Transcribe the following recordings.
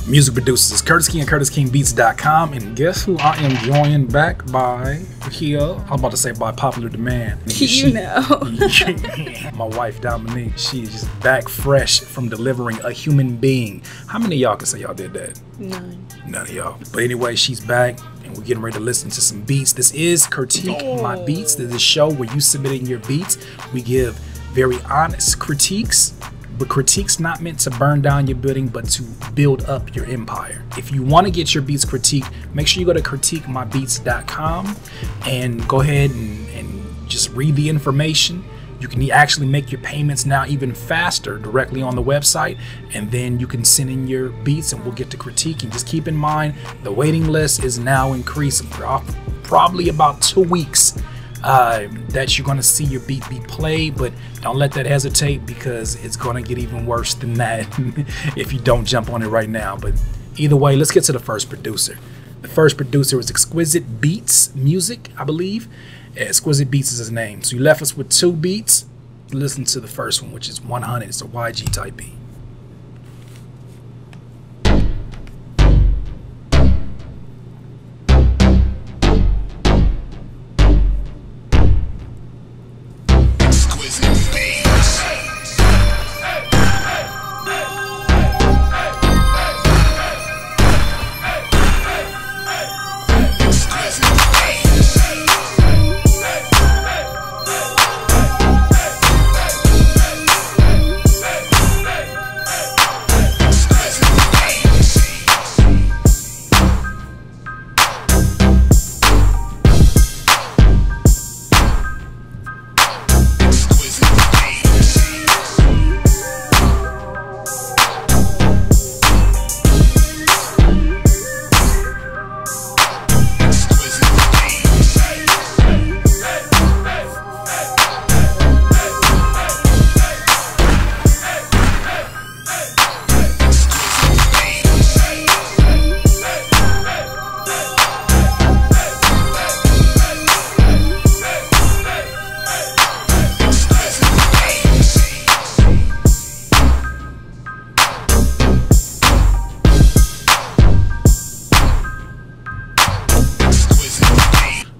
Music producers is Curtis King at CurtisKingBeats.com, and guess who I am joined back by here? I'm about to say by popular demand. You know. My wife Dominique, she is just back fresh from delivering a human being. How many of y'all can say y'all did that? None. None of y'all. But anyway, she's back and we're getting ready to listen to some beats. This is Critique My Beats. This is a show where you submit in your beats. We give very honest critiques. But critique's not meant to burn down your building, but to build up your empire. If you want to get your beats critiqued, make sure you go to CurtiqueMyBeats.com and go ahead and just read the information. You can actually make your payments now even faster directly on the website, and then you can send in your beats and we'll get to critiquing. Just keep in mind, the waiting list is now increasing. Probably about 2 weeks that you're going to see your beat be played, but don't let that hesitate, because it's going to get even worse than that if you don't jump on it right now. But either way, let's get to the first producer. The first producer is Exquisite Beats Music, I believe. Exquisite Beats is his name. So he left us with 2 beats. Listen to the first one, which is 100. It's a YG type beat.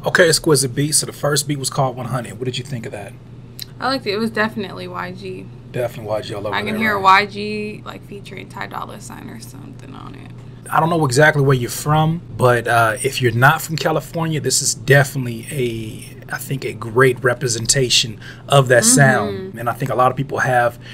Okay, Exquisite Beats. So the first beat was called 100. What did you think of that? I liked it. It was definitely YG. Definitely YG all over. I can hear YG like featuring Ty Dolla $ign or something on it. I don't know exactly where you're from, but if you're not from California, this is definitely I think a great representation of that sound. And I think a lot of people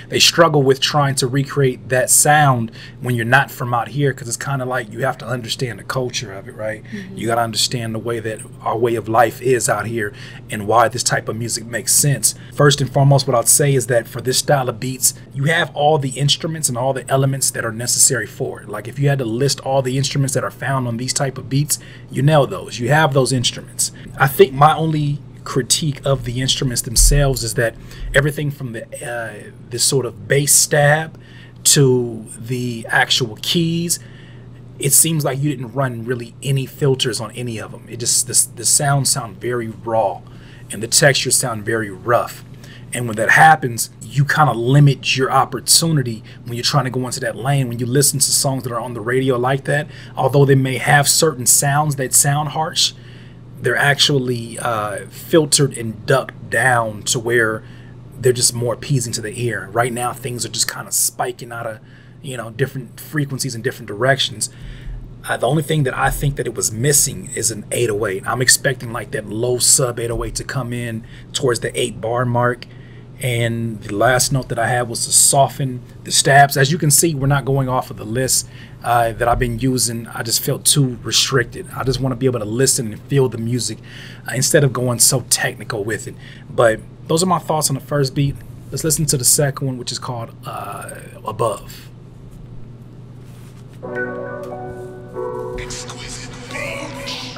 they struggle with trying to recreate that sound when you're not from out here, because it's kind of like you have to understand the culture of it, right? You got to understand the way that our way of life is out here and why this type of music makes sense. First and foremost, what I'd say is that for this style of beats, you have all the instruments and all the elements that are necessary for it. Like if you had to list all the instruments that are found on these type of beats, you nail those. You have those instruments. I think my only critique of the instruments themselves is that everything from this sort of bass stab to the actual keys, it seems like you didn't run really any filters on any of them. It just the sounds sound very raw and the textures sound very rough. And when that happens, you kind of limit your opportunity when you're trying to go into that lane. When you listen to songs that are on the radio like that, although they may have certain sounds that sound harsh, they're actually filtered and ducked down to where they're just more appeasing to the ear. Right now, things are just kind of spiking out of, different frequencies in different directions. The only thing that I think that it was missing is an 808. I'm expecting like that low sub 808 to come in towards the 8-bar mark. And the last note that I had was to soften the stabs. As you can see, we're not going off of the list that I've been using. I just felt too restricted. I just want to be able to listen and feel the music instead of going so technical with it. But those are my thoughts on the first beat. Let's listen to the second one, which is called Above. Exquisite Beats.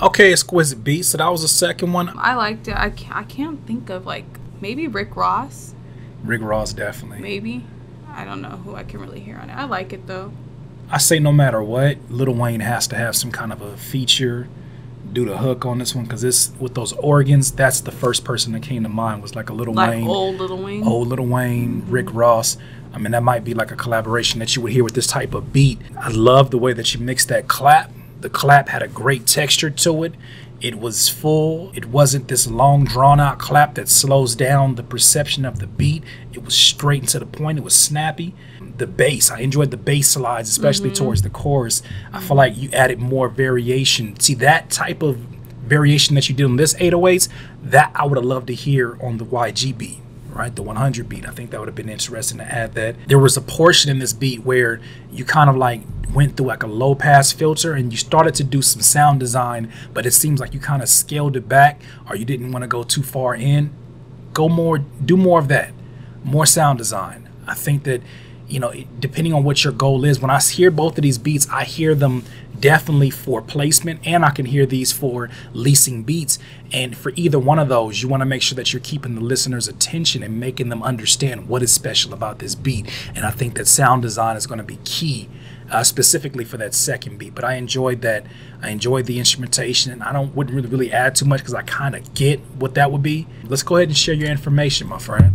Okay, Exquisite Beats. So that was the second one. I liked it. I can't think of, like, maybe Rick Ross. Rick Ross, definitely. Maybe. I don't know who I can really hear on it. I like it though. I say no matter what, Lil Wayne has to have some kind of a feature, do the hook on this one, because this with those organs, that's the first person that came to mind was like a Lil Wayne. Old Lil Wayne. Old Lil Wayne, Rick Ross. I mean, that might be like a collaboration that you would hear with this type of beat. I love the way that you mixed that clap. The clap had a great texture to it. It was full. It wasn't this long, drawn-out clap that slows down the perception of the beat. It was straight and to the point. It was snappy. The bass, I enjoyed the bass slides, especially towards the chorus. I feel like you added more variation. See, that type of variation that you did on this 808s, that I would have loved to hear on the YG beat, right? The 100 beat. I think that would have been interesting to add that. There was a portion in this beat where you kind of like went through like a low pass filter and you started to do some sound design, but it seems like you kind of scaled it back, or you didn't want to go too far in. Do more of that, more sound design. I think that, you know, depending on what your goal is, when I hear both of these beats, I hear them definitely for placement, and I can hear these for leasing beats. And for either one of those, you want to make sure that you're keeping the listener's attention and making them understand what is special about this beat. And I think that sound design is going to be key, specifically for that second beat. But I enjoyed that. I enjoyed the instrumentation, and I wouldn't really add too much because I kind of get what that would be. Let's go ahead and share your information, my friend.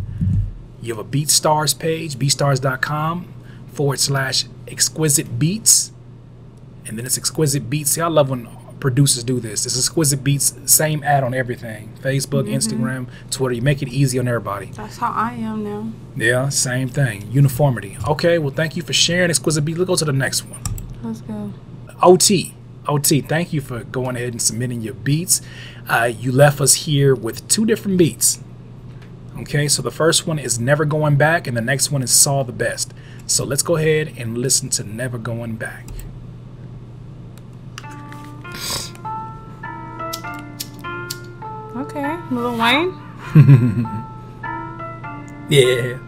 You have a BeatStars page, beatstars.com/exquisite beats. And then it's Exquisite Beats. See, I love when producers do this. It's Exquisite Beats, same ad on everything. Facebook, Instagram, Twitter. You make it easy on everybody. That's how I am now. Yeah, same thing. Uniformity. Okay, well, thank you for sharing Exquisite Beats. Let's go to the next one. Let's go. OT, thank you for going ahead and submitting your beats. You left us here with 2 different beats. Okay, so the first one is Never Going Back, and the next one is Saw the Best. So let's go ahead and listen to Never Going Back. Okay, Lil Wayne. Yeah.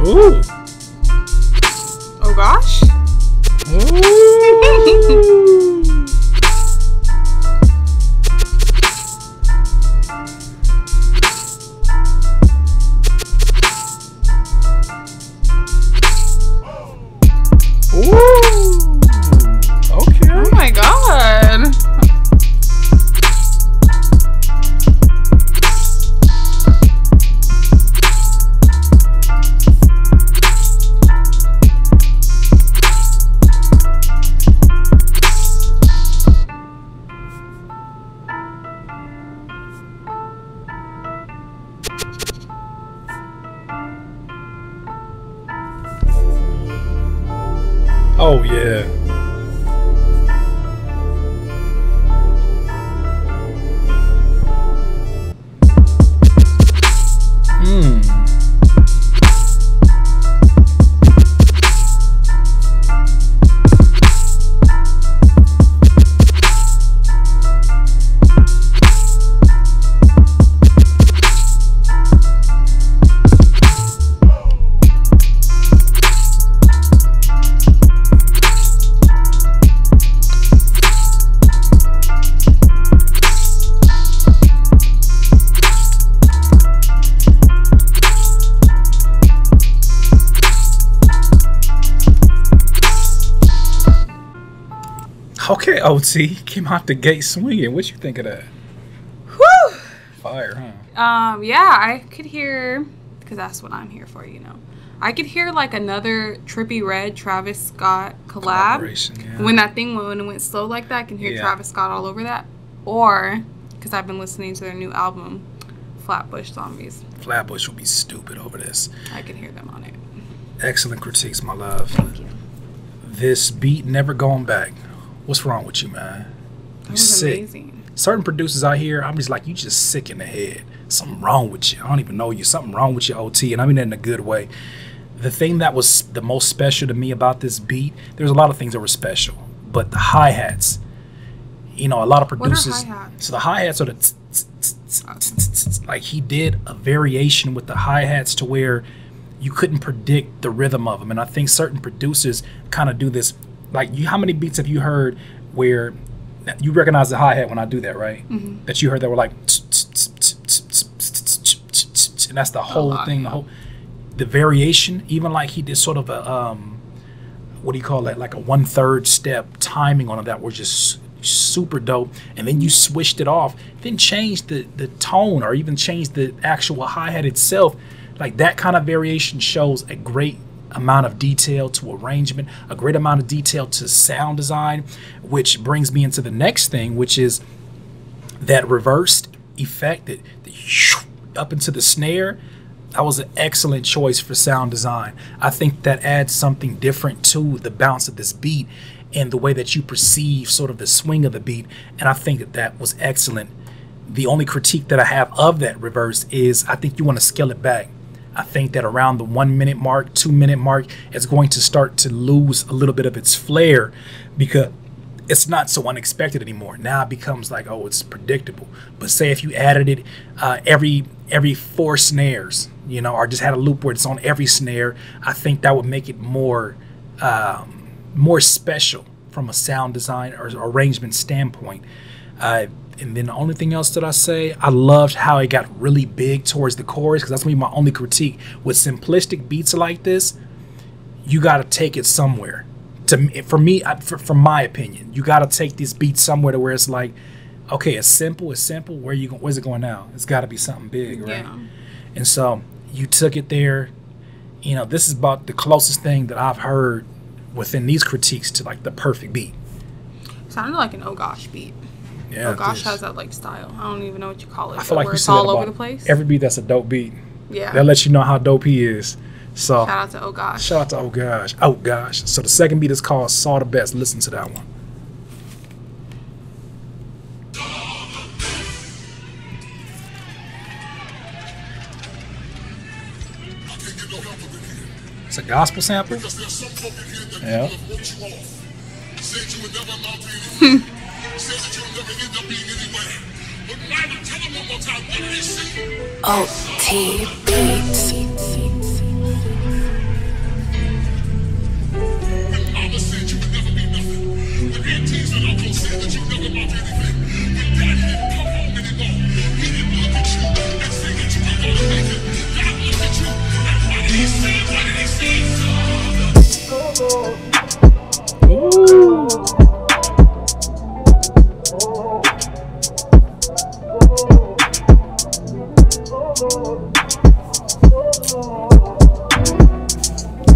Ooh. Oh gosh. Ooh. Okay. Oh my god. Oh yeah. Okay, OT came out the gate swinging. What you think of that? Whew. Fire, huh? Yeah, I could hear, because that's what I'm here for, you know. I could hear like another Trippie Redd Travis Scott collab. Yeah. When that thing when it went slow like that, I can hear Travis Scott all over that. Or because I've been listening to their new album, Flatbush Zombies. Flatbush will be stupid over this. I can hear them on it. Excellent critiques, my love. Thank you. This beat Never Going Back. What's wrong with you, man? That You was sick. amazing. Certain producers out here, I'm just like, you just sick in the head. Something wrong with you. I don't even know you. Something wrong with your OT, and I mean that in a good way. The thing that was the most special to me about this beat, there's a lot of things that were special, but the hi-hats, you know, a lot of producers. What are hi-hats? So the hi-hats are the tss, tss, tss, like he did a variation with the hi-hats to where you couldn't predict the rhythm of them. And I think certain producers kind of do this. Like, how many beats have you heard where you recognize the hi-hat when I do that, right? That you heard that were like, and that's the whole thing, the variation. Even like he did sort of a what do you call that, like a 1/3 step timing on it that was just super dope. And then you switched it off, then changed the tone, or even changed the actual hi-hat itself. Like, that kind of variation shows a great amount of detail to arrangement, a great amount of detail to sound design, which brings me into the next thing, which is that reversed effect, that up into the snare. That was an excellent choice for sound design. I think that adds something different to the bounce of this beat and the way that you perceive sort of the swing of the beat. And I think that that was excellent. The only critique that I have of that reverse is I think you want to scale it back. I think that around the 1 minute mark, 2 minute mark, it's going to start to lose a little bit of its flair because it's not so unexpected anymore. Now it becomes like, oh, it's predictable. But say if you added it every 4 snares, you know, or just had a loop where it's on every snare, I think that would make it more special from a sound design or arrangement standpoint. And then the only thing else that I say, I loved how it got really big towards the chorus, because that's gonna be my only critique. With simplistic beats like this, you got to take it somewhere. For me, from my opinion, you got to take these beats somewhere to where it's like, okay, it's simple. Where's it going now? It's got to be something big, right? Yeah. And so you took it there. You know, this is about the closest thing that I've heard within these critiques to like the perfect beat. Sounded like an Oh Gosh beat. Yeah, Oh Gosh has that like style. I don't even know what you call it. I feel like where you it's said all over the place. Every beat that's a dope beat. Yeah. That lets you know how dope he is. So shout out to Oh Gosh. Shout out to Oh Gosh. Oh Gosh. So the second beat is called Saw the Best. Listen to that one. It's a gospel sample? Yeah. OT Beats.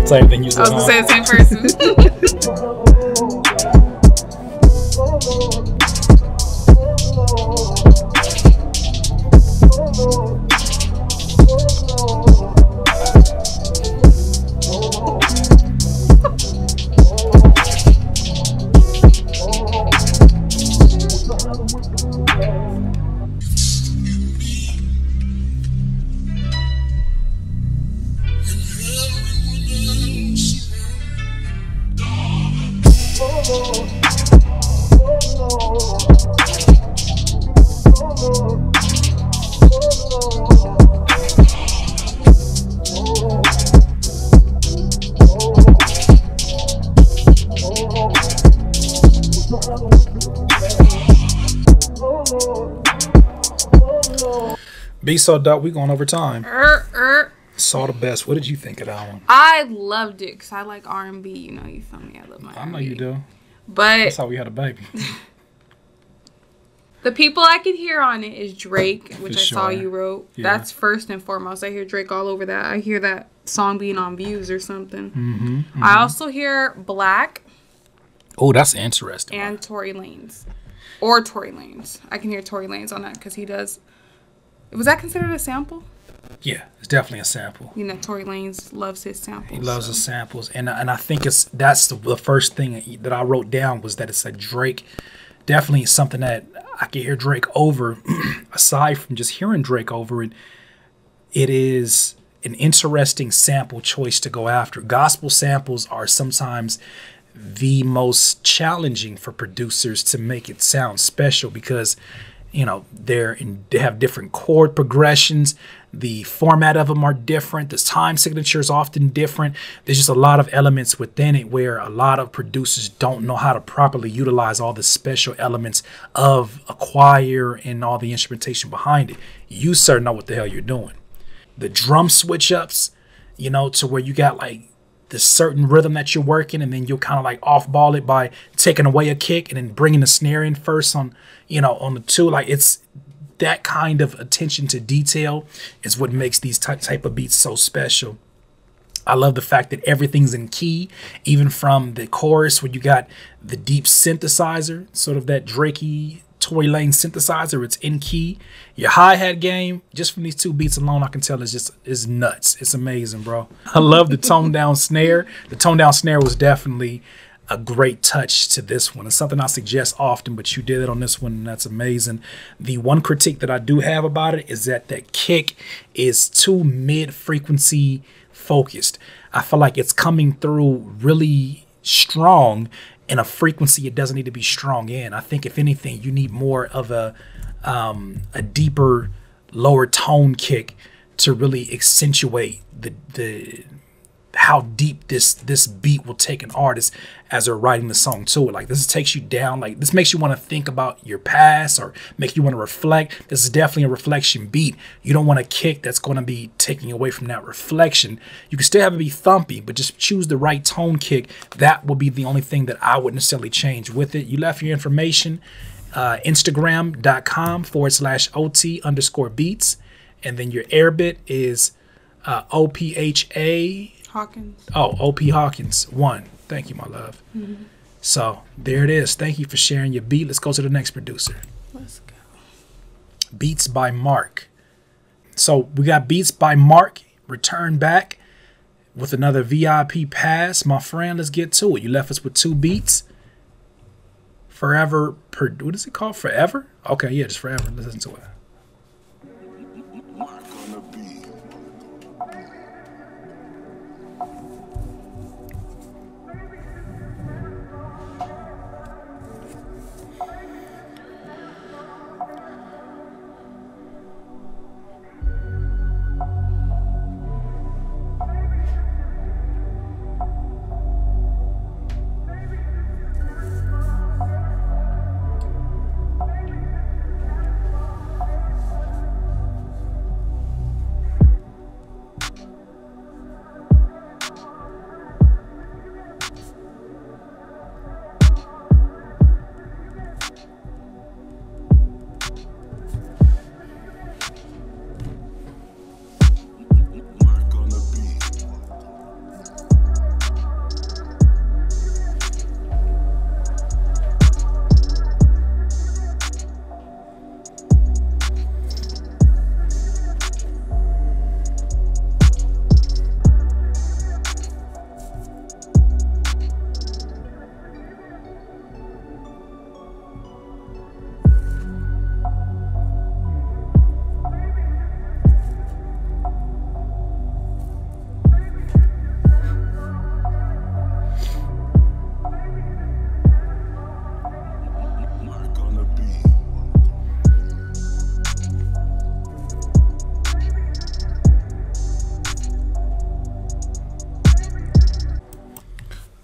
Same thing you said. I was gonna say the same person. Be so dope. We going over time. Saw the Best. What did you think of that one? I loved it because I like R&B. You know, you feel me? I love my R&B. I know you do. But that's how we had a baby. The people I could hear on it is Drake, which I saw you wrote. Yeah. That's first and foremost. I hear Drake all over that. I hear that song being on Views or something. Mm-hmm, mm-hmm. I also hear Black. Oh, that's interesting. And Tory Lanez. Or Tory Lanez. I can hear Tory Lanez on that because he does. Was that considered a sample? Yeah, it's definitely a sample. You know, Tory Lanez loves his samples. He loves his samples, and I think that's the first thing that I wrote down was that it's like Drake. Definitely something that I can hear Drake over. Aside from just hearing Drake over it, it is an interesting sample choice to go after. Gospel samples are sometimes the most challenging for producers to make it sound special because, you know, they have different chord progressions. The format of them are different. The time signature is often different. There's just a lot of elements within it where a lot of producers don't know how to properly utilize all the special elements of a choir and all the instrumentation behind it. You sir know what the hell you're doing. The drum switch ups, you know, to where you got like the certain rhythm that you're working, and then you'll kind of like off ball it by taking away a kick and then bringing the snare in first on, you know, on the two. Like, it's that kind of attention to detail is what makes these type of beats so special. I love the fact that everything's in key, even from the chorus where you got the deep synthesizer, sort of that Drakey Tory Lane synthesizer. It's in key. Your hi-hat game, just from these two beats alone, I can tell is nuts. It's amazing, bro. I love the toned down snare. The toned down snare was definitely a great touch to this one. It's something I suggest often, but you did it on this one, and that's amazing. The one critique that I do have about it is that kick is too mid-frequency focused. I feel like it's coming through really strong in a frequency it doesn't need to be strong in. I think if anything, you need more of a deeper, lower tone kick to really accentuate the how deep this beat will take an artist as they're writing the song to it. Like, this takes you down. Like, this makes you want to think about your past or make you want to reflect. This is definitely a reflection beat. You don't want a kick that's going to be taking away from that reflection. You can still have it be thumpy, but just choose the right tone kick. That will be the only thing that I wouldn't necessarily change with it. You left your information, Instagram.com/OT_beats. And then your air bit is OPHA Hawkins. Oh, OP Hawkins 1. Thank you, my love. So there it is. Thank you for sharing your beat. Let's go to the next producer. Let's go. Beats by Mark. So we got Beats by Mark. Return back with another VIP pass. My friend, let's get to it. You left us with 2 beats. Forever. What is it called? Forever? Okay, yeah, just Forever. Let's listen to it.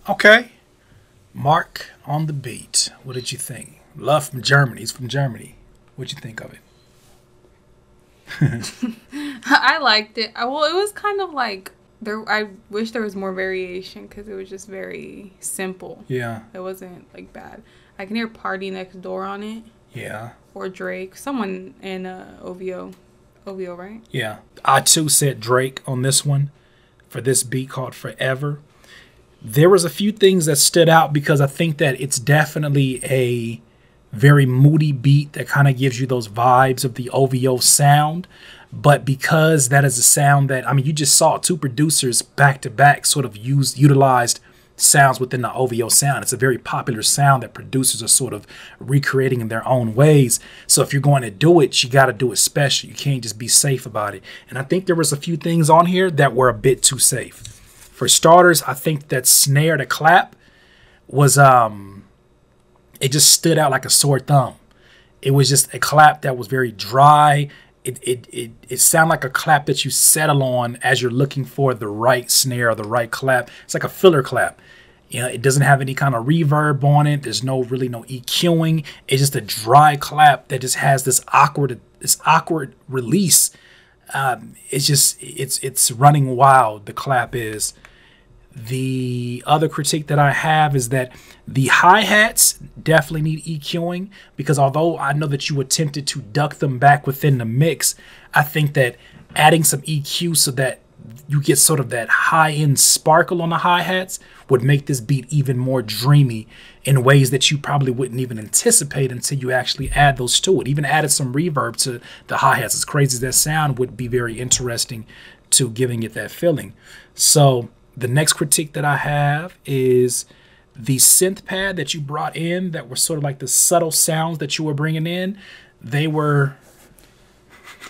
Okay. Mark on the beat. What did you think? Love from Germany. He's from Germany. What'd you think of it? I liked it. Well, it was kind of like I wish there was more variation because it was just very simple. Yeah. It wasn't like bad. I can hear Party Next Door on it. Yeah. Or Drake. Someone in OVO. OVO, right? Yeah. I too said Drake on this one for this beat called Forever. There was a few things that stood out because I think that it's definitely a very moody beat that kind of gives you those vibes of the OVO sound. But because that is a sound that, I mean, you just saw 2 producers back to back sort of utilized sounds within the OVO sound. It's a very popular sound that producers are sort of recreating in their own ways. So if you're going to do it, you got to do it special. You can't just be safe about it. And I think there was a few things on here that were a bit too safe. For starters, I think that snare to clap was, it just stood out like a sore thumb. It was just a clap that was very dry. It sounded like a clap that you settle on as you're looking for the right snare or the right clap. It's like a filler clap. You know, it doesn't have any kind of reverb on it. There's really no EQing. It's just a dry clap that just has this awkward release. It's running wild. The clap is. The other critique that I have is that the hi-hats definitely need EQing, because although I know that you attempted to duck them back within the mix, I think that adding some EQ so that you get sort of that high-end sparkle on the hi-hats would make this beat even more dreamy in ways that you probably wouldn't even anticipate until you actually add those to it. Even added some reverb to the hi-hats, as crazy as that sound, would be very interesting to giving it that feeling. So the next critique that I have is the synth pad that you brought in that were sort of like the subtle sounds that you were bringing in. They were...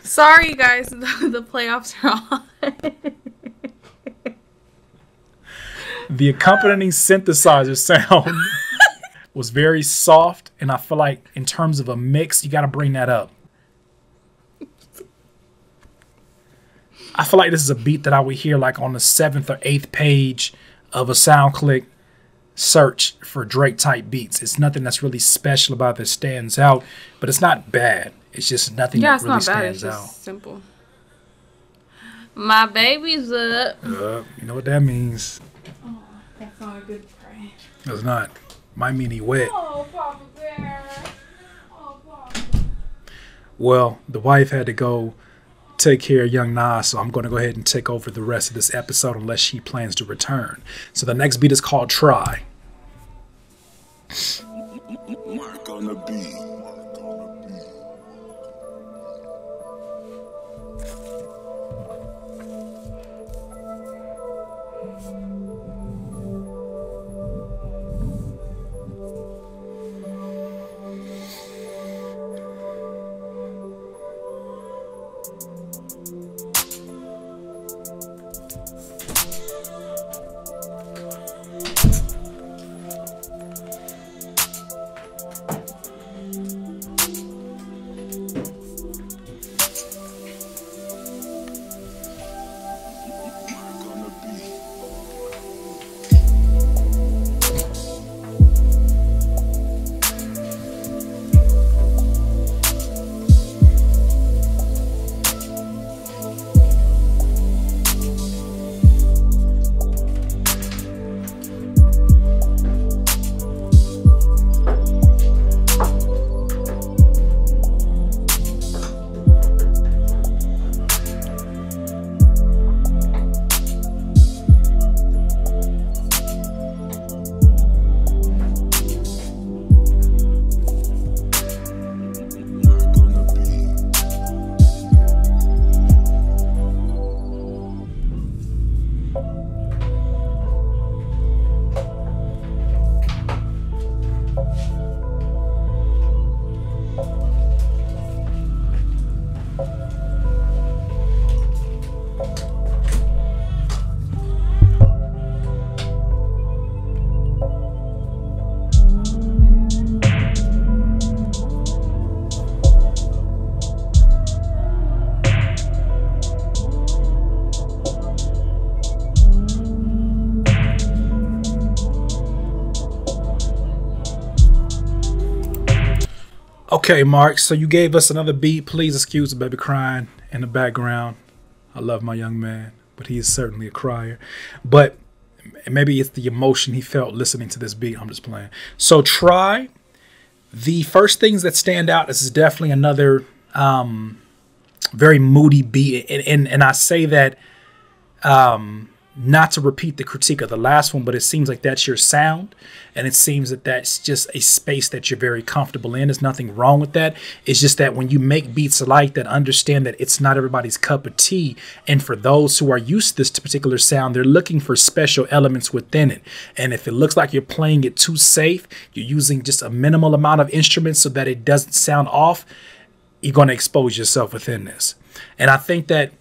Sorry, you guys. The playoffs are on. The accompanying synthesizer sound was very soft, and I feel like in terms of a mix, you got to bring that up. I feel like this is a beat that I would hear like on the 7th or 8th page of a SoundClick search for Drake type beats. It's nothing that's really special about it that stands out, but it's not bad. It's just nothing that really stands out. It's simple. My baby's up. You know what that means. Oh, that's not a good pray. It's not. Might mean he wet. Oh, Papa Bear. Oh, Papa. Well, the wife had to go take care of young Nas, so I'm going to go ahead and take over the rest of this episode unless she plans to return. So the next beat is called Try. Mark on the beat. Okay, Mark, so you gave us another beat. Please excuse the baby crying in the background. I love my young man, but he is certainly a crier. But maybe it's the emotion he felt listening to this beat. I'm just playing. So Try. The first things that stand out, this is definitely another very moody beat. And I say that not to repeat the critique of the last one, but it seems like that's your sound. And it seems that that's just a space that you're very comfortable in. There's nothing wrong with that. It's just that when you make beats like that, understand that it's not everybody's cup of tea. And for those who are used to this particular sound, they're looking for special elements within it. And if it looks like you're playing it too safe, you're using just a minimal amount of instruments so that it doesn't sound off, you're going to expose yourself within this. And I think that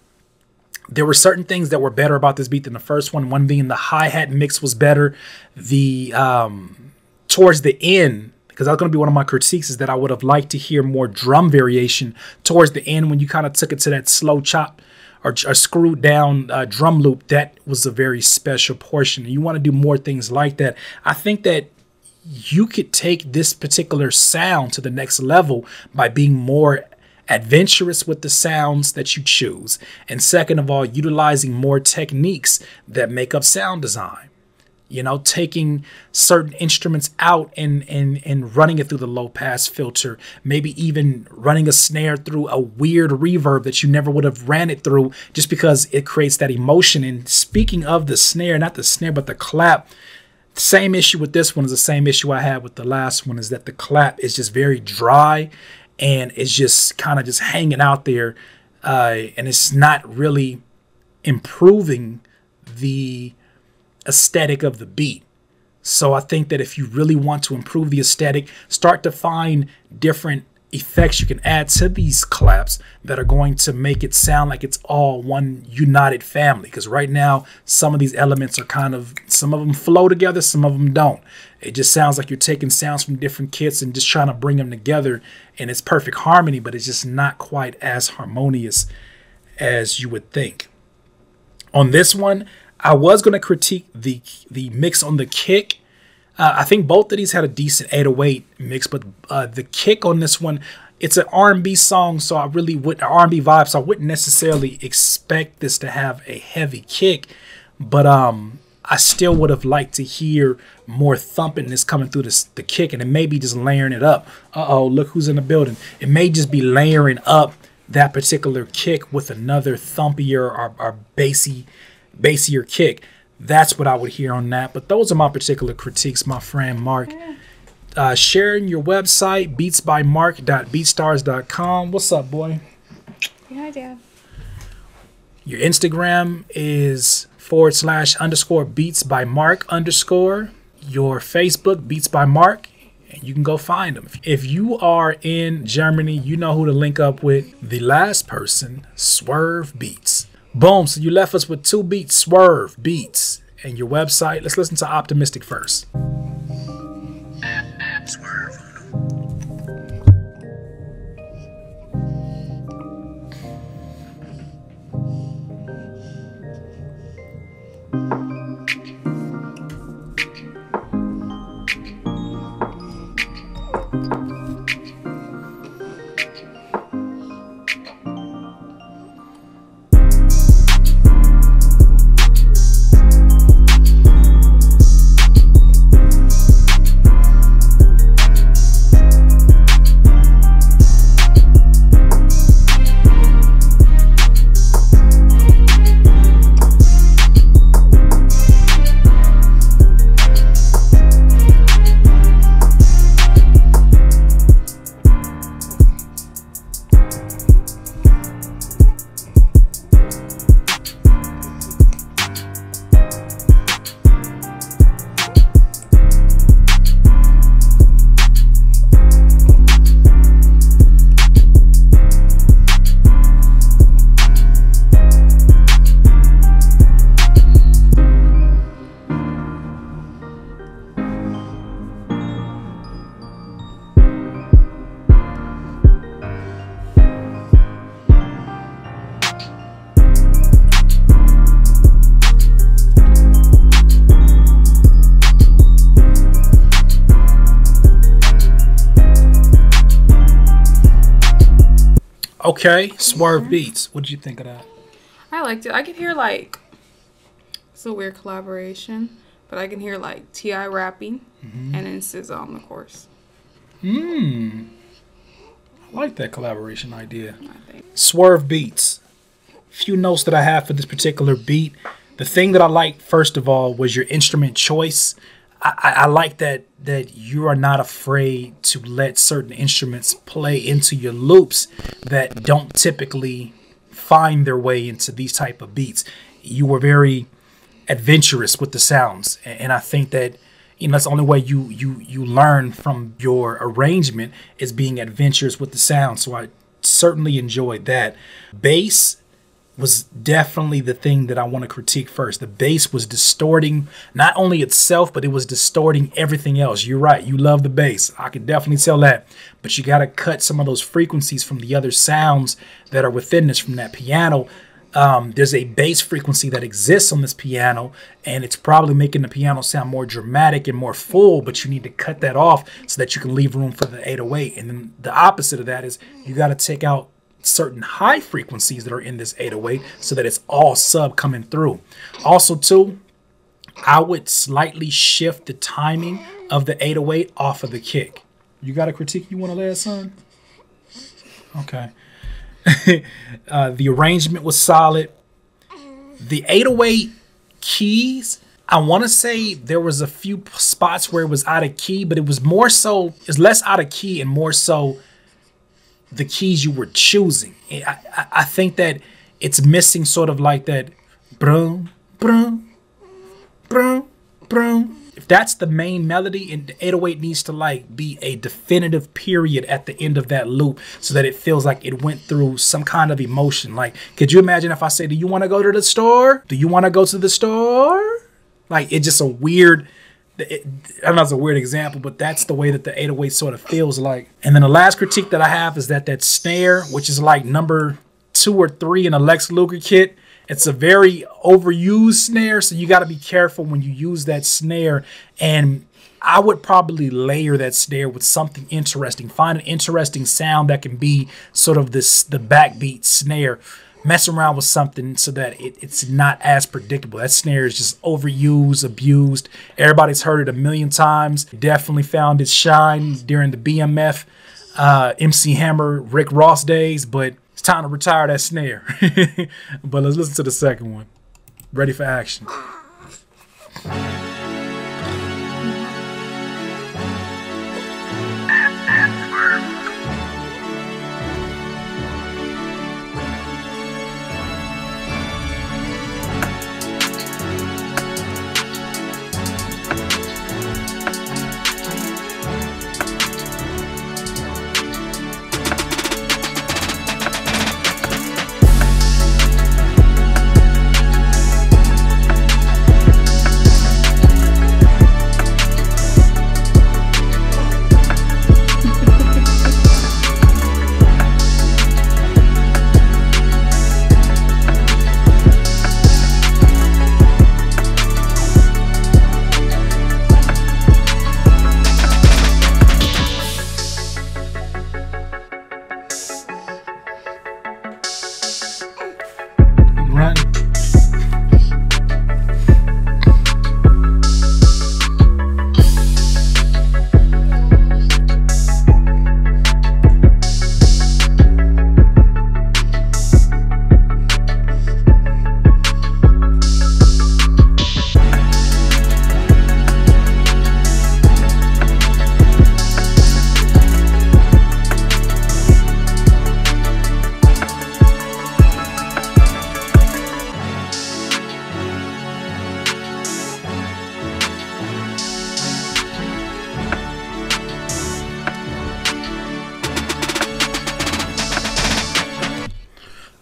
there were certain things that were better about this beat than the first one. One being the hi-hat mix was better. The towards the end, because that's going to be one of my critiques, is that I would have liked to hear more drum variation towards the end when you kind of took it to that slow chop or screwed down drum loop. That was a very special portion. You want to do more things like that. I think that you could take this particular sound to the next level by being more adventurous with the sounds that you choose. And second of all, utilizing more techniques that make up sound design. You know, taking certain instruments out and running it through the low pass filter, maybe even running a snare through a weird reverb that you never would have ran it through, just because it creates that emotion. And speaking of the snare, not the snare, but the clap, the same issue with this one is the same issue I had with the last one, is that the clap is just very dry and it's just kind of just hanging out there. And it's not really improving the aesthetic of the beat. So I think that if you really want to improve the aesthetic, start to find different effects you can add to these claps that are going to make it sound like it's all one united family. Because right now, some of these elements are kind of, some of them flow together, some of them don't. It just sounds like you're taking sounds from different kits and just trying to bring them together, and it's perfect harmony, but it's just not quite as harmonious as you would think. On this one, I was going to critique the mix on the kick. I think both of these had a decent 808 mix, but the kick on this one, it's an R&B song, so I really would R&B vibe, so I wouldn't necessarily expect this to have a heavy kick, but I still would have liked to hear more thumpiness coming through the kick, and it may be just layering it up. Uh-oh, look who's in the building. It may just be layering up that particular kick with another thumpier or bassier kick. That's what I would hear on that. But those are my particular critiques, my friend Mark. Sharing your website, beatsbymark.beatstars.com. What's up, boy? Yeah, Dad. Your Instagram is /_beatsbymark_. Your Facebook, Beats by Mark, and you can go find them. If you are in Germany, you know who to link up with. The last person, Swerve Beats. Boom, so you left us with 2 beats, Swerve Beats, and your website. Let's listen to Optimistic first. Swerve. Okay, Swerve Beats. What did you think of that? I liked it. I could hear like, it's a weird collaboration, but I can hear like T.I. rapping and then SZA on the chorus. I like that collaboration idea. I think. Swerve Beats. Few notes that I have for this particular beat. The thing that I liked, first of all, was your instrument choice. I like that you are not afraid to let certain instruments play into your loops that don't typically find their way into these type of beats. You were very adventurous with the sounds, and I think that, you know, that's the only way you learn from your arrangement is being adventurous with the sound. So I certainly enjoyed that. Bass was definitely the thing that I want to critique first. The bass was distorting not only itself, but it was distorting everything else. You're right. You love the bass. I can definitely tell that. But you got to cut some of those frequencies from the other sounds that are within this, from that piano. There's a bass frequency that exists on this piano, and it's probably making the piano sound more dramatic and more full, but you need to cut that off so that you can leave room for the 808. And then the opposite of that is you got to take out certain high frequencies that are in this 808 so that it's all sub coming through. Also too, I would slightly shift the timing of the 808 off of the kick. You got a critique you want to lay, son? Okay. The arrangement was solid. The 808 keys, I want to say there was a few spots where it was out of key, but it was more so, it's less out of key and more so the keys you were choosing. I think that it's missing sort of like that brum, brum, brum, brum. If that's the main melody, and the 808 needs to like be a definitive period at the end of that loop so that it feels like it went through some kind of emotion. Like, could you imagine if I say, do you want to go to the store? Do you want to go to the store? Like, it's just a weird, I don't know if it's a weird example, but that's the way that the 808 sort of feels like. And then the last critique that I have is that snare, which is like number 2 or 3 in a Lex Luger kit, it's a very overused snare, so you got to be careful when you use that snare. And I would probably layer that snare with something interesting. Find an interesting sound that can be sort of the backbeat snare. Mess around with something so that it's not as predictable. That snare is just overused, abused. Everybody's heard it a million times. Definitely found its shine during the BMF, MC Hammer, Rick Ross days, but it's time to retire that snare. But let's listen to the second one. Ready for action.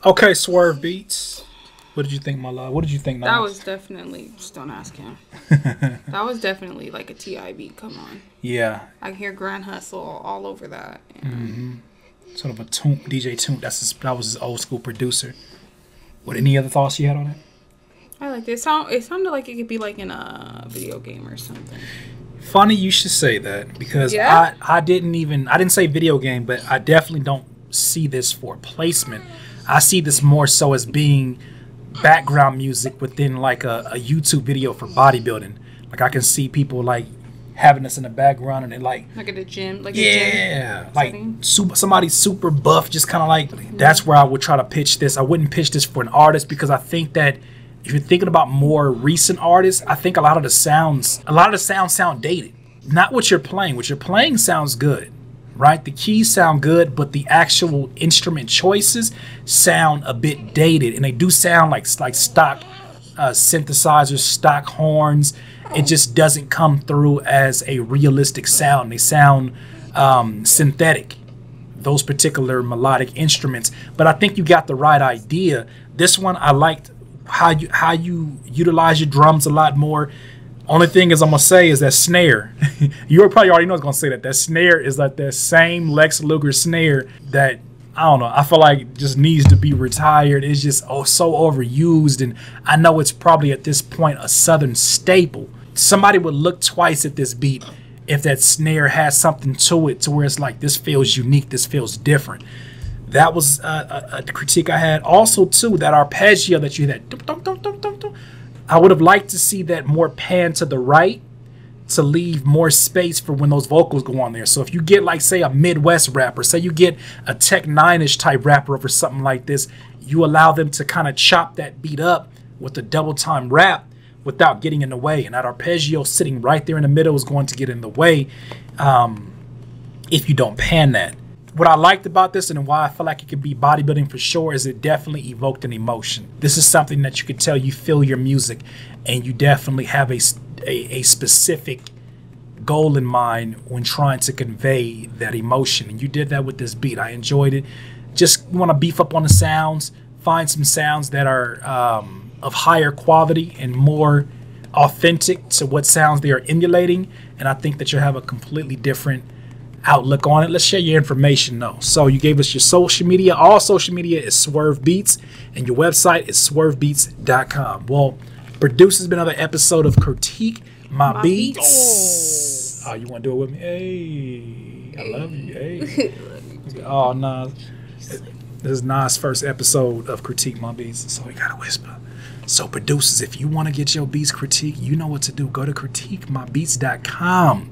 Okay, Swerve Beats. What did you think, my love? What did you think, Niles? That was definitely, just don't ask him. That was definitely like a T.I. beat, come on. Yeah. I can hear Grand Hustle all over that. Sort of a Toomp, DJ Toomp. That was his old school producer. What, any other thoughts you had on it? I liked it. It sounded like it could be like in a video game or something. Funny you should say that, because yeah? I didn't say video game, but I definitely don't see this for placement. I see this more so as being background music within like a YouTube video for bodybuilding. Like I can see people like having this in the background and they like at the gym, like yeah, a gym like setting. somebody super buff, just kind of like that's where I would try to pitch this. I wouldn't pitch this for an artist, because I think that if you're thinking about more recent artists, I think a lot of the sounds sound dated. Not what you're playing. What you're playing sounds good, right? The keys sound good, but the actual instrument choices sound a bit dated, and they do sound like stock synthesizers, stock horns. It just doesn't come through as a realistic sound. They sound synthetic, those particular melodic instruments. But I think you got the right idea. This one, I liked how you utilize your drums a lot more. Only thing is I'm gonna say is that snare. You probably already know I was gonna say that. That snare is like that same Lex Luger snare that, I don't know, I feel like just needs to be retired. It's just so overused, and I know it's probably at this point a Southern staple. Somebody would look twice at this beat if that snare has something to it, to where it's like, this feels unique, this feels different. That was a critique I had. Also, too, that arpeggio that you had, I would have liked to see that more pan to the right to leave more space for when those vocals go on there. So if you get, like, say, a Midwest rapper, say you get a Tech Nine-ish type rapper over something like this, you allow them to kind of chop that beat up with a double time rap without getting in the way. And that arpeggio sitting right there in the middle is going to get in the way if you don't pan that. What I liked about this and why I feel like it could be bodybuilding for sure is it definitely evoked an emotion. This is something that you could tell you feel your music, and you definitely have a specific goal in mind when trying to convey that emotion. And you did that with this beat. I enjoyed it. Just want to beef up on the sounds, find some sounds that are of higher quality and more authentic to what sounds they are emulating. And I think that you'll have a completely different outlook on it. Let's share your information though. So you gave us your social media. All social media is Swerve Beats, and your website is swervebeats.com. Well, producer, has been another episode of Critique My Beats. Oh, you want to do it with me? Hey, I love you. Hey. Oh, no. This is Nas' first episode of Critique My Beats, so we got to whisper. So producers, if you want to get your beats critiqued, you know what to do. Go to critiquemybeats.com.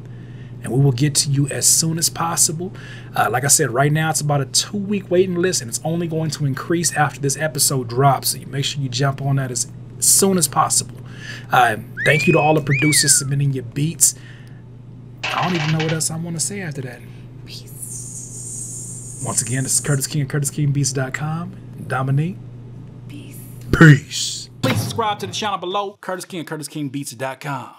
and we will get to you as soon as possible. Like I said, right now it's about a 2-week waiting list, and it's only going to increase after this episode drops. So you make sure you jump on that as soon as possible. Thank you to all the producers submitting your beats. I don't even know what else I want to say after that. Peace. Once again, this is Curtis King at CurtisKingBeats.com. Dominique. Peace. Peace. Please subscribe to the channel below, Curtis King at CurtisKingBeats.com.